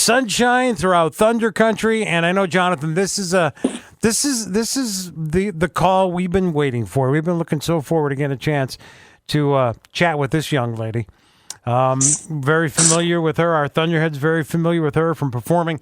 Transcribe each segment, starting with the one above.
sunshine throughout Thunder Country, and I know, Jonathan, this is the call we've been waiting for. We've been looking so forward to getting a chance to chat with this young lady. Very familiar with her. Our Thunderhead's very familiar with her from performing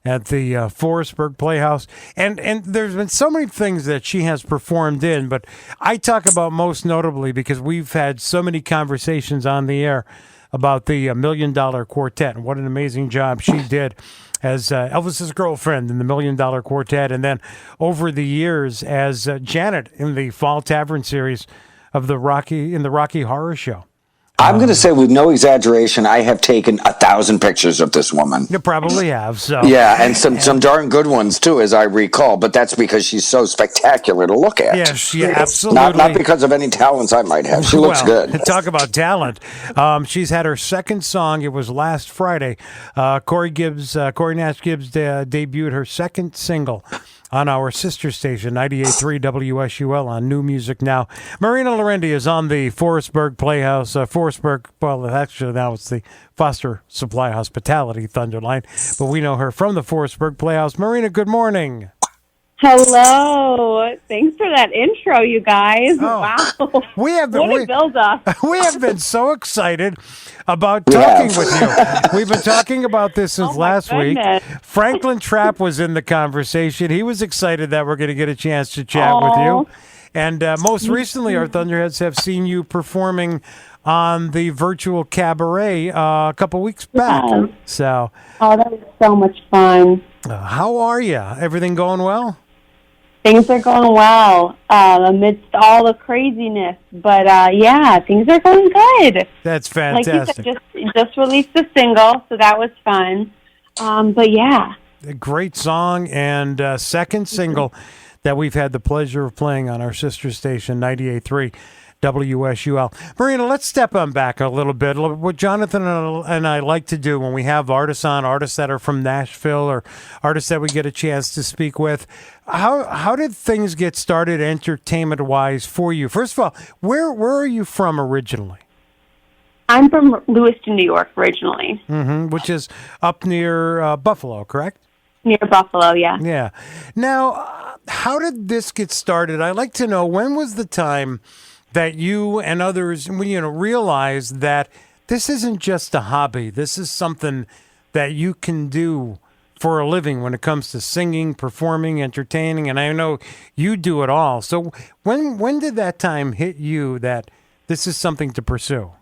at the Forestburg Playhouse. And there's been so many things that she has performed in, but I talk about most notably because we've had so many conversations on the air about the $1 Million Quartet and what an amazing job she did as Elvis's girlfriend in the $1 Million Quartet, and then over the years as Janet in the Fall Tavern series of the Rocky Horror Show. I'm going to say, with no exaggeration, I have taken 1,000 pictures of this woman. You probably have. So yeah, and some darn good ones too, as I recall. But that's because she's so spectacular to look at. Yes, yeah, absolutely. Not because of any talents I might have. She looks good. Talk about talent. She's had her second song. It was last Friday. Corey Nash Gibbs debuted her second single on our sister station, 98.3 WSUL on New Music Now. Marina Laurendi is on the Forestburg Playhouse. Well, actually now it's the Foster Supply Hospitality Thunderline, but we know her from the Forestburg Playhouse. Marina, good morning. Hello. Thanks for that intro, you guys. Oh, wow. What a build-up. We have been so excited about talking with you. We've been talking about this since last week. Franklin Trapp was in the conversation. He was excited that we're going to get a chance to chat with you. And most recently, our Thunderheads have seen you performing on the virtual cabaret a couple weeks back. Yeah. So, that was so much fun. How are you? Everything going well? Things are going well amidst all the craziness. But, things are going good. That's fantastic. Like you said, just released a single, so that was fun. But, yeah. A great song and second single that we've had the pleasure of playing on our sister station, 98.3 WSUL. Marina, let's step on back a little bit. What Jonathan and I like to do when we have artists on, artists that are from Nashville or artists that we get a chance to speak with, how did things get started entertainment-wise for you? First of all, where are you from originally? I'm from Lewiston, New York, originally. Which is up near Buffalo, correct? Near Buffalo, yeah. Yeah. Now, how did this get started? I'd like to know, when was the time that you and others, realized that this isn't just a hobby. This is something that you can do for a living when it comes to singing, performing, entertaining, and I know you do it all. So when did that time hit you that this is something to pursue?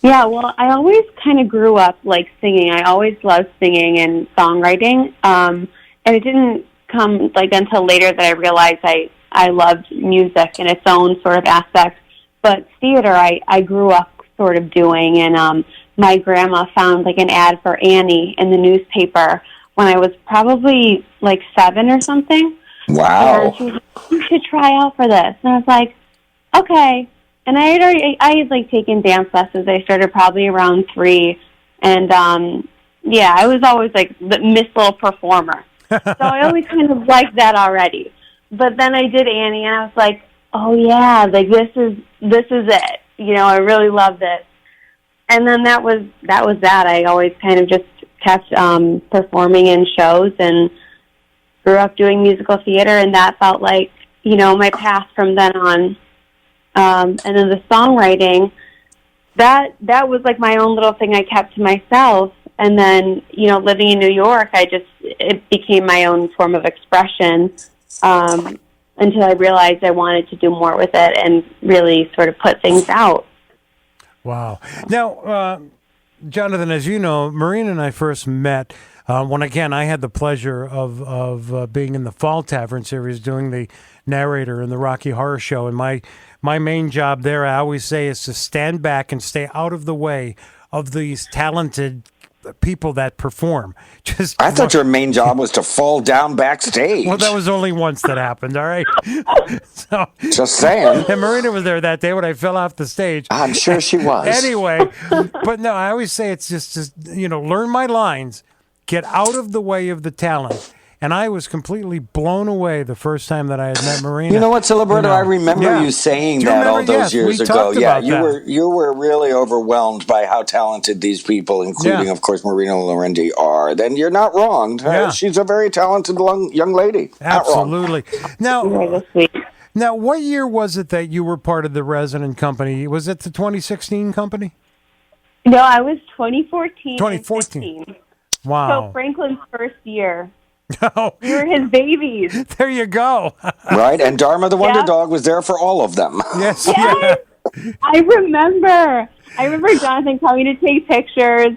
Yeah, well, I always kind of grew up singing. I always loved singing and songwriting, and it didn't come until later that I realized I loved music in its own sort of aspect. But theater, I grew up sort of doing, and my grandma found an ad for Annie in the newspaper when I was probably 7 or something. Wow. And she was like, you should try out for this. And I was like, okay. And I had taken dance lessons. I started probably around 3. And, I was always the Miss Little Performer. So I always kind of liked that already. But then I did Annie, and I was like, oh, yeah, this is it. I really love this. And then that was that. I always kind of just kept performing in shows and grew up doing musical theater, and that felt like, my path from then on. And then the songwriting, that was my own little thing I kept to myself. And then, living in New York, it became my own form of expression. Until I realized I wanted to do more with it and really sort of put things out. Wow. Now, Jonathan, as you know, Marina and I first met when, again, I had the pleasure of being in the Fall Tavern series, doing the narrator in the Rocky Horror Show. And my main job there, I always say, is to stand back and stay out of the way of these talented people that perform. I thought your main job was to fall down backstage. Well, that was only once that happened, all right? So, just saying. And Marina was there that day when I fell off the stage. I'm sure she was. Anyway, but no, I always say it's just learn my lines, get out of the way of the talent, And I was completely blown away the first time that I had met Marina. You know what, Ciliberto? I remember you saying that all those years ago. Yeah, you were really overwhelmed by how talented these people, including, of course, Marina Laurendi, are. Then you're not wrong. She's a very talented young lady. Absolutely. Now, what year was it that you were part of the resident company? Was it the 2016 company? No, I was 2014. 2014. Wow. So Franklin's first year. Oh. We were his babies. There you go. Right, and Dharma the Wonder Dog was there for all of them. Yes. I remember Jonathan coming to take pictures,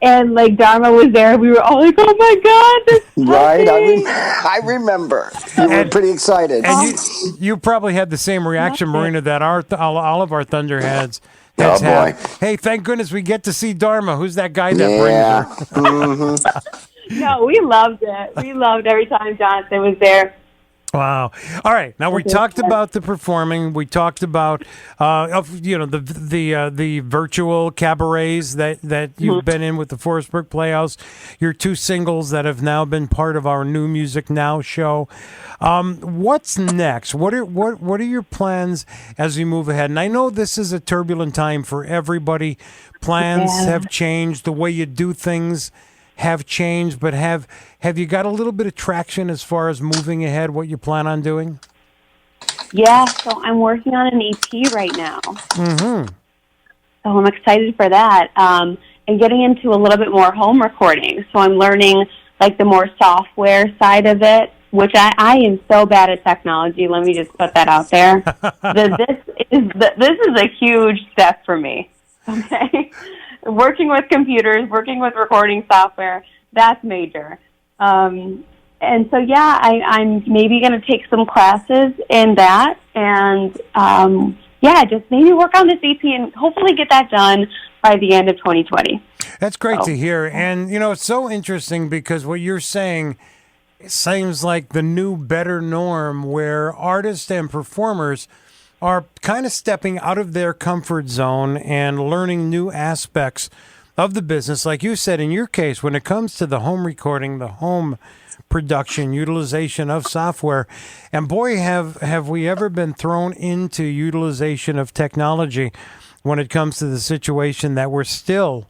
and like Dharma was there. We were all like, "Oh my God!" Right, I remember. You were pretty excited, and you probably had the same reaction, Marina, that all of our Thunderheads. Oh boy! Hey, thank goodness we get to see Dharma. Who's that guy that brings her? Mm-hmm. No, we loved it. We loved every time Jonathan was there. Wow! All right, now we talked about the performing. We talked about the virtual cabarets that you've been in with the Forestburg Playhouse. Your 2 singles that have now been part of our New Music Now show. What's next? What are your plans as we move ahead? And I know this is a turbulent time for everybody. Plans have changed. The way you do things have changed, but have you got a little bit of traction as far as moving ahead, what you plan on doing? Yeah, so I'm working on an EP right now. Mm-hmm. So I'm excited for that. And getting into a little bit more home recording. So I'm learning like the more software side of it, which I am so bad at technology. Let me just put that out there. This is a huge step for me. Okay. Working with computers, working with recording software, that's major. And so, I'm maybe going to take some classes in that and, just maybe work on this EP and hopefully get that done by the end of 2020. That's great to hear. And, it's so interesting because what you're saying seems like the new, better norm where artists and performers are kind of stepping out of their comfort zone and learning new aspects of the business. Like you said, in your case, when it comes to the home recording, the home production, utilization of software, and boy, have we ever been thrown into utilization of technology when it comes to the situation that we're still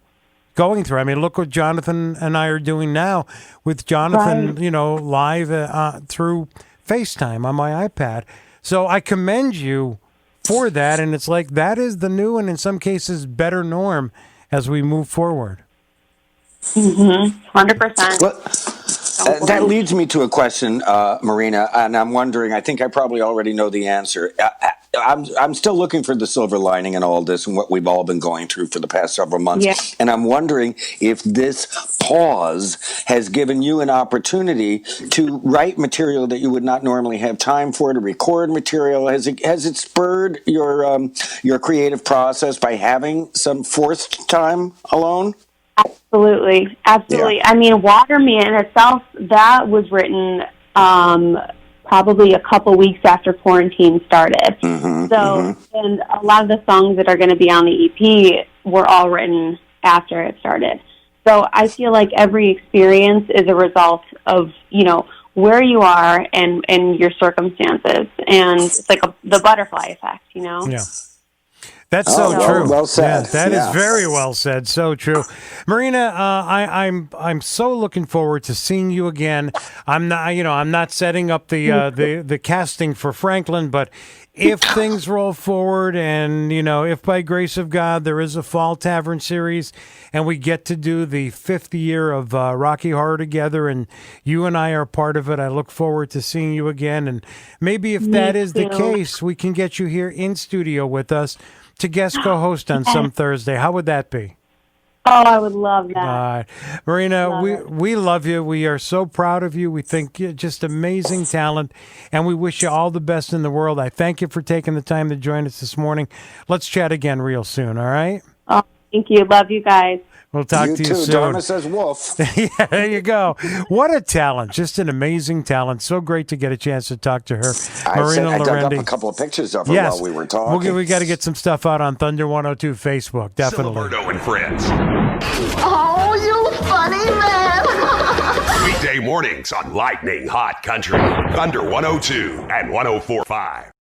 going through. I mean, look what Jonathan and I are doing now with Jonathan, live through FaceTime on my iPad. So I commend you for that, and it's like that is the new and in some cases better norm as we move forward. 100%. Well, that leads me to a question, Marina, and I'm wondering, I think I probably already know the answer. I'm still looking for the silver lining in all this and what we've all been going through for the past several months. Yeah. And I'm wondering if this pause has given you an opportunity to write material that you would not normally have time for, to record material. Has it spurred your creative process by having some forced time alone? Absolutely. Yeah. I mean, Water Me in itself, that was written probably a couple weeks after quarantine started. And a lot of the songs that are going to be on the EP were all written after it started. So I feel like every experience is a result of, where you are and your circumstances. And it's like the butterfly effect, Yeah. That's so true. Well said. Yeah, that is very well said. So true, Marina. I'm so looking forward to seeing you again. I'm not setting up the casting for Franklin, but if things roll forward and if by grace of God there is a Fall Tavern series and we get to do the 5th year of Rocky Horror together and you and I are part of it, I look forward to seeing you again. And maybe if that is the case, we can get you here in studio with us to guest co-host on some Thursday. How would that be? Oh, I would love that. Marina, we love you. We are so proud of you. We think you're just amazing talent, and we wish you all the best in the world. I thank you for taking the time to join us this morning. Let's chat again real soon, all right? Oh, thank you. Love you guys. We'll talk to you soon. Dharma says wolf. Yeah, there you go. What a talent. Just an amazing talent. So great to get a chance to talk to her. Marina I dug up Laurendi. a couple of pictures of her while we were talking. We got to get some stuff out on Thunder 102 Facebook. Definitely. Ciliberto and Friends. Oh, you funny man. Weekday mornings on Lightning Hot Country, Thunder 102 and 104.5.